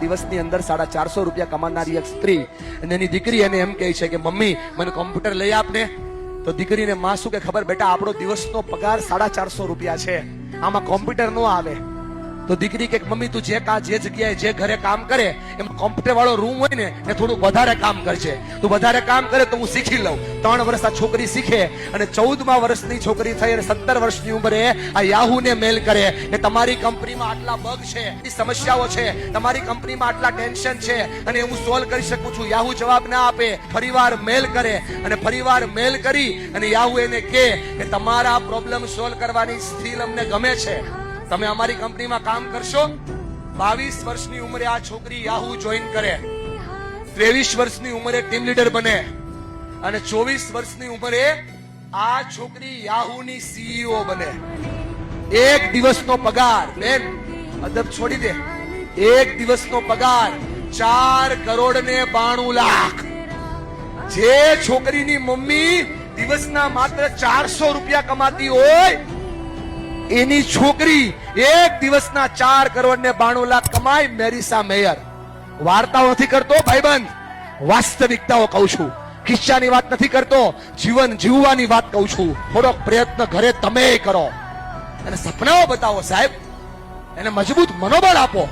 દિવસની અંદર 450 રૂપિયા કમાનારી એક સ્ત્રી અને એની દીકરી એને એમ કહે છે કે મમ્મી મને કોમ્પ્યુટર લઈ આપને. તો દીકરીને માં શું કે ખબર, બેટા આપણો દિવસનો પગાર 450 રૂપિયા છે, આમાં કોમ્પ્યુટર નો આવે. તો દીકરી કે મમ્મી તું જે જગ્યાએ જે ઘરે કામ કરે એમ કોમ્પ્યુટર વાળો રૂમ હોય ને એ થોડું વધારે કામ કરશે, તું વધારે કામ કરે તો હું શીખી લઉં. 3 વર્ષ આ છોકરી શીખે અને 14મા વર્ષની છોકરી થઈ અને 17 વર્ષની ઉંમરે આ યાહુ ને મેલ કરે કે તમારી કંપનીમાં આટલા બગ છે, સમસ્યાઓ છે, તમારી કંપનીમાં આટલા ટેન્શન છે અને હું સોલ્વ કરી શકું છું. યાહુ જવાબ ના આપે, ફરીવાર મેલ કરે અને ફરીવાર મેલ કરી અને યાહુ એને કહે કે તમારા પ્રોબ્લેમ સોલ્વ કરવાની સ્કિલ અમને ગમે છે, તમે અમારી કંપનીમાં કામ કરશો. 22 વર્ષની ઉંમરે આ છોકરી યાહુ જોઈન કરે, 23 વર્ષની ઉંમરે ટીમ લીડર બને અને 24 વર્ષની ઉંમરે આ છોકરી યાહુની સીઈઓ બને. એક દિવસનો પગાર, બેન અદબ છોડી દે, એક દિવસનો પગાર 4 કરોડ ને 92 લાખ. જે છોકરીની મમ્મી દિવસના માત્ર 400 રૂપિયા કમાતી હોય એની છોકરી એક દિવસના 4 કરોડ ને 92 લાખ કમાય. મેરીસા મેયર. વાર્તાઓ નથી કરતો ભાઈબંધ, વાસ્તવિકતાઓ કહું છું, કિસ્સાની વાત નથી કરતો, જીવન જીવવાની વાત કહું છું. થોડોક પ્રયત્ન ઘરે તમે કરો અને સપનાઓ બતાવો સાહેબ, એને મજબૂત મનોબળ આપો.